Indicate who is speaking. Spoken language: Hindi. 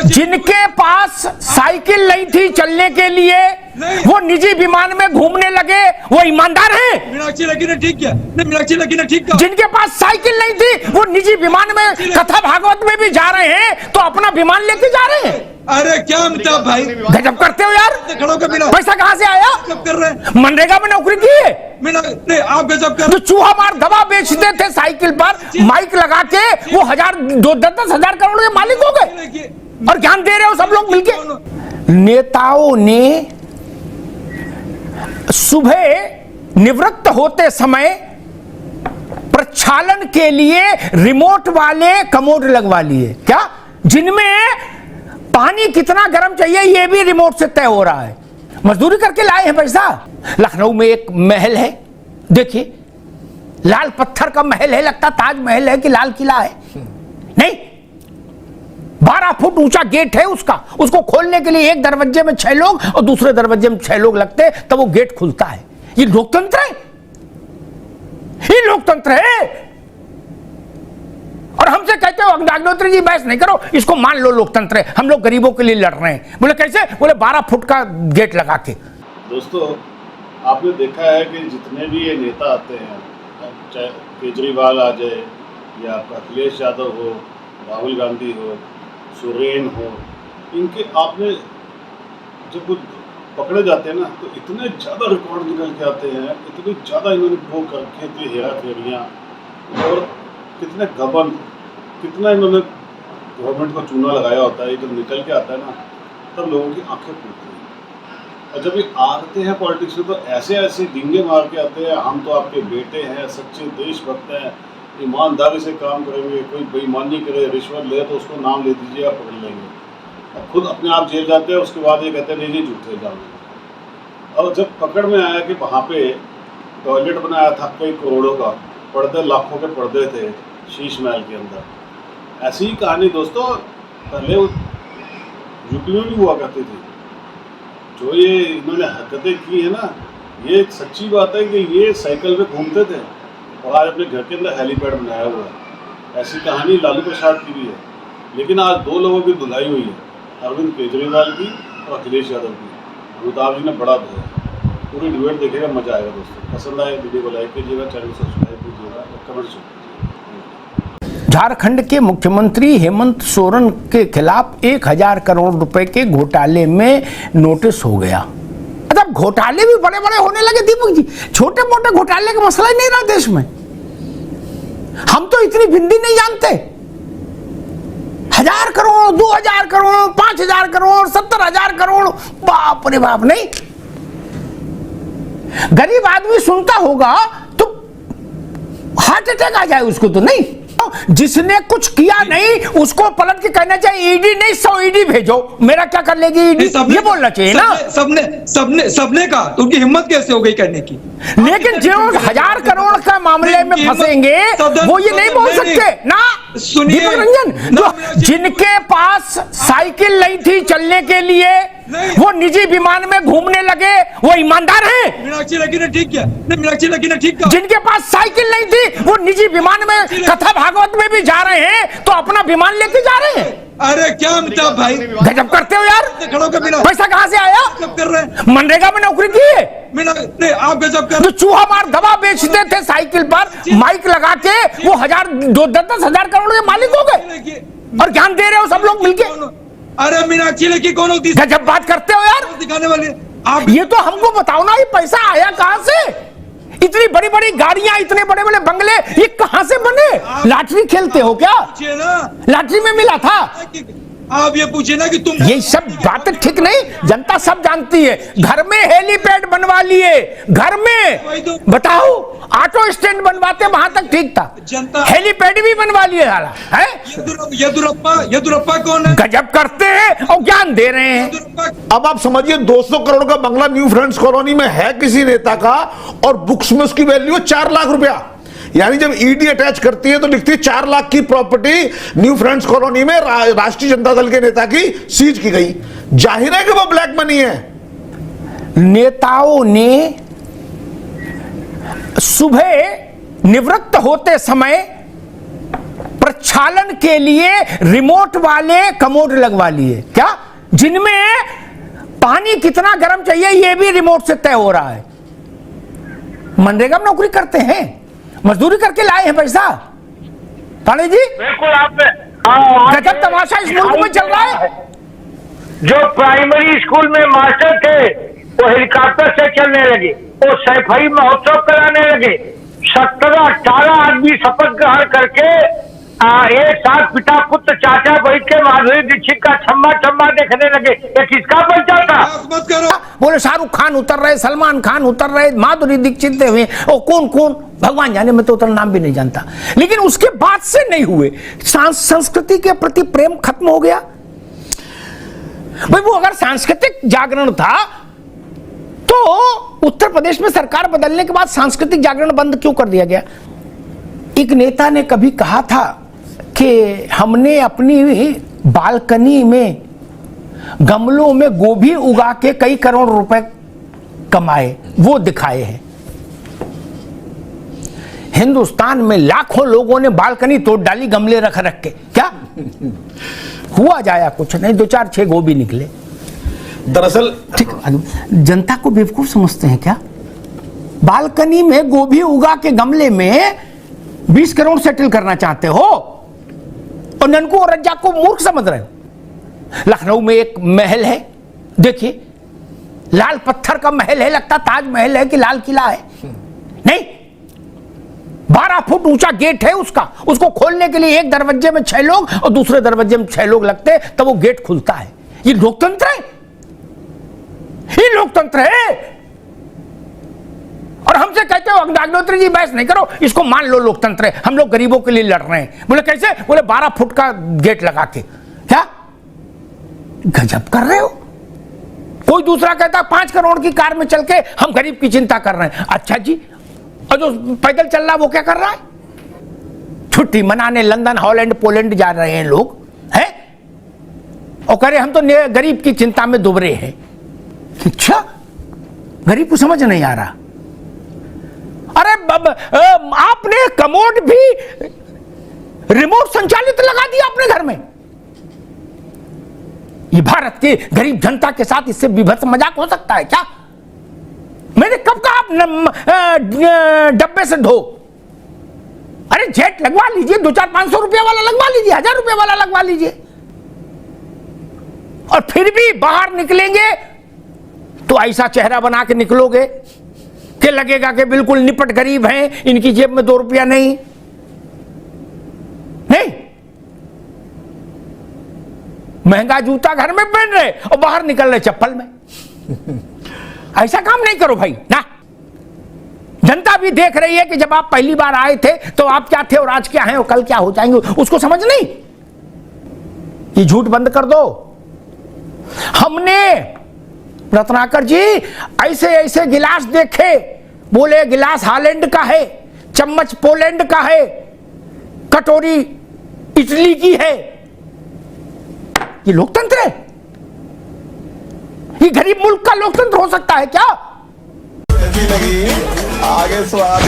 Speaker 1: जिनके पास साइकिल नहीं थी चलने के लिए वो निजी विमान में घूमने लगे, वो ईमानदार हैं?
Speaker 2: मीनाक्षी लेखी ने ठीक किया, मीनाक्षी लेखी ने ठीक किया।
Speaker 1: जिनके पास साइकिल नहीं थी वो निजी विमान में कथा भागवत में भी जा रहे हैं, तो अपना विमान लेके जा रहे हैं।
Speaker 2: अरे क्या अमिताभ भाई,
Speaker 1: गजब करते हो यार।
Speaker 2: खड़ो कर बिना
Speaker 1: पैसा कहाँ से आया?
Speaker 2: गजब कर रहे हैं।
Speaker 1: मनरेगा में नौकरी की है?
Speaker 2: नहीं, आप गजब कर।
Speaker 1: तो चूहा मार दवा बेचते थे साइकिल पर, माइक लगा के वो 10,000 करोड़ के मालिक हो गए और ज्ञान दे रहे हो सब लोग मिलके। नेताओं ने सुबह निवृत्त होते समय प्रक्षालन के लिए रिमोट वाले कमोड लगवा लिए, क्या जिनमें पानी कितना गर्म चाहिए ये भी रिमोट से तय हो रहा है। मजदूरी करके लाए हैं पैसा। लखनऊ में एक महल है, देखिए लाल पत्थर का महल है, लगता ताजमहल है कि लाल किला है। नहीं, 12 फुट ऊंचा गेट है उसका, उसको खोलने के लिए एक दरवाजे में 6 लोग और दूसरे दरवाजे में 6 लोग लगते, तब वो गेट खुलता है। ये लोकतंत्र है, ये लोकतंत्र है। और हमसे कहते हो अग्निहोत्री जी बहस नहीं करो, इसको मान लो लोकतंत्र है, हम लोग गरीबों के लिए लड़ रहे हैं। बोले कैसे? बोले 12 फुट का गेट लगा के।
Speaker 3: दोस्तों, आपने देखा है कि जितने भी ये नेता आते हैं, चाहे केजरीवाल आ जाए या अखिलेश यादव हो, राहुल गांधी हो, सुरेन हो, इनके आपने जब वो पकड़े जाते हैं ना तो इतने ज़्यादा रिकॉर्ड निकल के आते हैं, इतनी ज़्यादा इन्होंने वो करके थे हेरा फेरियाँ, और कितने गबन, कितना इन्होंने गवर्नमेंट को चूना लगाया होता है। जब निकल के आता है ना तब लोगों की आंखें फूटती हैं। और जब ये आते हैं पॉलिटिक्स में तो ऐसे ऐसे डींगे मार के आते हैं, हम तो आपके बेटे हैं, सच्चे देशभक्त हैं, ईमानदारी से काम करेंगे, कोई बेईमानी करे, रिश्वत ले तो उसको नाम ले दीजिए, आप पकड़ लेंगे। और खुद अपने आप जेल जाते हैं, उसके बाद ये कहते हैं नहीं झूठे जाओगे। और जब पकड़ में आया कि वहाँ पे टॉयलेट बनाया था कई करोड़ों का, पर्दे लाखों के पर्दे थे शीश महल के अंदर, ऐसी ही कहानी दोस्तों पहले यूपी में भी हुआ करती थी। जो ये इन्होंने हरकतें की है ना, ये सच्ची बात है कि ये साइकिल पे घूमते थे और आज अपने घर के अंदर हेलीपैड बनाया हुआ है। ऐसी कहानी लालू प्रसाद की भी है। लेकिन आज 2 लोगों की धुलाई हुई है, अरविंद केजरीवाल की और अखिलेश यादव की। अमिताभ जी ने बड़ा धोया। पूरी डिबेट देखेगा, मजा आएगा दोस्तों। पसंद आए वीडियो को लाइक कीजिएगा, चैनल सब्सक्राइब कीजिएगा और कमेंट कीजिएगा।
Speaker 1: झारखंड के मुख्यमंत्री हेमंत सोरेन के खिलाफ 1000 करोड़ रुपए के घोटाले में नोटिस हो गया। मतलब घोटाले भी बड़े बड़े होने लगे दीपक जी, छोटे मोटे घोटाले का मसला ही नहीं रहा देश में। हम तो इतनी भिंडी नहीं जानते। 1000 करोड़, 2000 करोड़, 5000 करोड़, 70,000 करोड़, बाप रे बाप। नहीं, गरीब आदमी सुनता होगा तो हार्ट अटैक आ जाए उसको। तो नहीं, जिसने कुछ किया नहीं उसको पलट के कहना चाहिए ईडी नहीं 100 ईडी भेजो, मेरा क्या कर लेगी ईडी, ये बोलना चाहिए ना।
Speaker 2: सबने कहा तो उनकी हिम्मत कैसे हो गई करने की।
Speaker 1: लेकिन जो 1000 करोड़ का मामले में फंसेंगे वो ये नहीं बोल सकते ना।
Speaker 2: सुनिए
Speaker 1: रंजन, जिनके पास साइकिल नहीं थी चलने के लिए वो निजी विमान में घूमने लगे, वो ईमानदार हैं?
Speaker 2: मीनाक्षी लेखी ने ठीक किया, मीनाक्षी लेखी ने ठीक किया।
Speaker 1: जिनके पास साइकिल नहीं थी वो निजी विमान में कथा भागवत में भी जा रहे हैं, तो अपना विमान लेके जा रहे हैं।
Speaker 2: अरे क्या अमिताभ भाई,
Speaker 1: गजब करते हो यार।
Speaker 2: खड़ो कर बिना
Speaker 1: पैसा कहाँ से आया?
Speaker 2: गजब कर रहे हैं।
Speaker 1: मनरेगा में नौकरी की है?
Speaker 2: नहीं, आप गजब कर।
Speaker 1: तो चूहा मार दवा बेचते थे साइकिल पर, माइक लगा के वो 10,000 करोड़ के मालिक हो गए और ज्ञान दे रहे हो सब लोग मिलके।
Speaker 2: अरे मीनाक्षी लेखी कौन होती
Speaker 1: है? जब बात करते हो यार
Speaker 2: दिखाने वाले आप,
Speaker 1: ये तो हमको बताओ ना, ये पैसा आया कहां से? इतनी बड़ी बड़ी गाड़ियां, इतने बड़े बड़े बंगले, ये कहां से बने? लॉटरी खेलते हो क्या? लॉटरी में मिला था?
Speaker 2: आप ये पूछे ना कि तुम,
Speaker 1: ये सब बातें ठीक नहीं, जनता सब जानती है। घर में हेलीपैड बनवा लिए, घर में बताओ, ऑटो स्टैंड बनवाते वहां तक ठीक था,
Speaker 2: जनता
Speaker 1: हेलीपैड भी बनवा लिए साला है।
Speaker 2: येदुरप्पा कौन है?
Speaker 1: गजब करते हैं और ज्ञान दे रहे हैं।
Speaker 4: अब आप समझिए 200 करोड़ का बंगला न्यू फ्रेंड्स कॉलोनी में है किसी नेता का, और बुक्स में उसकी वैल्यू है 4 लाख रुपया। यानी जब ईडी अटैच करती है तो लिखती है 4 लाख की प्रॉपर्टी न्यू फ्रेंड्स कॉलोनी में राष्ट्रीय जनता दल के नेता की सीज की गई। जाहिर है कि वो ब्लैक मनी है।
Speaker 1: नेताओं ने सुबह निवृत्त होते समय प्रक्षालन के लिए रिमोट वाले कमोड लगवा लिए, क्या जिनमें पानी कितना गर्म चाहिए ये भी रिमोट से तय हो रहा है। मनरेगा में नौकरी करते हैं, मजदूरी करके लाए हैं पैसा। पांडे जी
Speaker 5: बिल्कुल आपने
Speaker 1: गजब तमाशा इस मुल्क में चल रहा है।
Speaker 5: जो प्राइमरी स्कूल में मास्टर थे वो हेलीकॉप्टर से चलने लगे, वो सैफई महोत्सव कराने लगे। 17-18 आदमी शपथ ग्रहण करके एक साथ पिता पुत्र चाचा बैठ के माधुरी दीक्षित का छम्मा छम्मा देखने लगे। ये किसका बच्चा था?
Speaker 2: मत करो।
Speaker 1: बोले शाहरुख खान उतर रहे, सलमान खान उतर रहे, माधुरी दीक्षित हुए, और कौन कौन भगवान जाने, मैं तो उतना नाम भी नहीं जानता। लेकिन उसके बाद से नहीं हुए, संस्कृति के प्रति प्रेम खत्म हो गया। भाई वो अगर सांस्कृतिक जागरण था तो उत्तर प्रदेश में सरकार बदलने के बाद सांस्कृतिक जागरण बंद क्यों कर दिया गया? एक नेता ने कभी कहा था कि हमने अपनी बालकनी में गमलों में गोभी उगा के कई करोड़ रुपए कमाए, वो दिखाए हैं। हिंदुस्तान में लाखों लोगों ने बालकनी तोड़ डाली गमले रख रख के, क्या हुआ जाया? कुछ नहीं, 2-4-6 गोभी निकले।
Speaker 4: दरअसल
Speaker 1: ठीक, जनता को बेवकूफ समझते हैं क्या? बालकनी में गोभी उगा के गमले में 20 करोड़ सेटल करना चाहते हो और ननकू और रज्जाक को मूर्ख समझ रहे हो। लखनऊ में एक महल है, देखिए, लाल पत्थर का महल है, लगता ताजमहल है कि लाल किला है। नहीं, 12 फुट ऊंचा गेट है उसका, उसको खोलने के लिए एक दरवाजे में 6 लोग और दूसरे दरवाजे में 6 लोग लगते, तब वो गेट खुलता है। ये लोकतंत्र है? ये लोकतंत्र है? और हमसे कहते हो अग्निहोत्री जी बहस नहीं करो, इसको मान लो लोकतंत्र है, हम लोग गरीबों के लिए लड़ रहे हैं। बोले कैसे? बोले 12 फुट का गेट लगा के। क्या गजब कर रहे हो? कोई दूसरा कहता 5 करोड़ की कार में चल के हम गरीब की चिंता कर रहे हैं। अच्छा जी, और जो पैदल चल रहा है वो क्या कर रहा है? छुट्टी मनाने लंदन, हॉलैंड, पोलैंड जा रहे हैं लोग, हैं? और कह रहे हम तो गरीब की चिंता में डूब रहे हैं। अच्छा, गरीब को समझ नहीं आ रहा। अरे आपने कमोड भी रिमोट संचालित लगा दिया अपने घर में। ये भारत के गरीब जनता के साथ इससे विभत्स मजाक हो सकता है क्या? मैंने कब कहा आप डब्बे से धो? अरे जेट लगवा लीजिए, 200-500 रुपये वाला लगवा लीजिए, 1000 रुपये वाला लगवा लीजिए। और फिर भी बाहर निकलेंगे तो ऐसा चेहरा बना के निकलोगे कि लगेगा कि बिल्कुल निपट गरीब हैं, इनकी जेब में 2 रुपया नहीं। नहीं, महंगा जूता घर में पहन रहे और बाहर निकल रहे चप्पल में। ऐसा काम नहीं करो भाई ना। जनता भी देख रही है कि जब आप पहली बार आए थे तो आप क्या थे और आज क्या हैं और कल क्या हो जाएंगे, उसको समझ नहीं। ये झूठ बंद कर दो। हमने रत्नाकर जी ऐसे ऐसे गिलास देखे, बोले गिलास हॉलैंड का है, चम्मच पोलैंड का है, कटोरी इटली की है। ये लोकतंत्र है? ये गरीब मुल्क का लोकतंत्र हो सकता है क्या?
Speaker 6: आगे स्वाद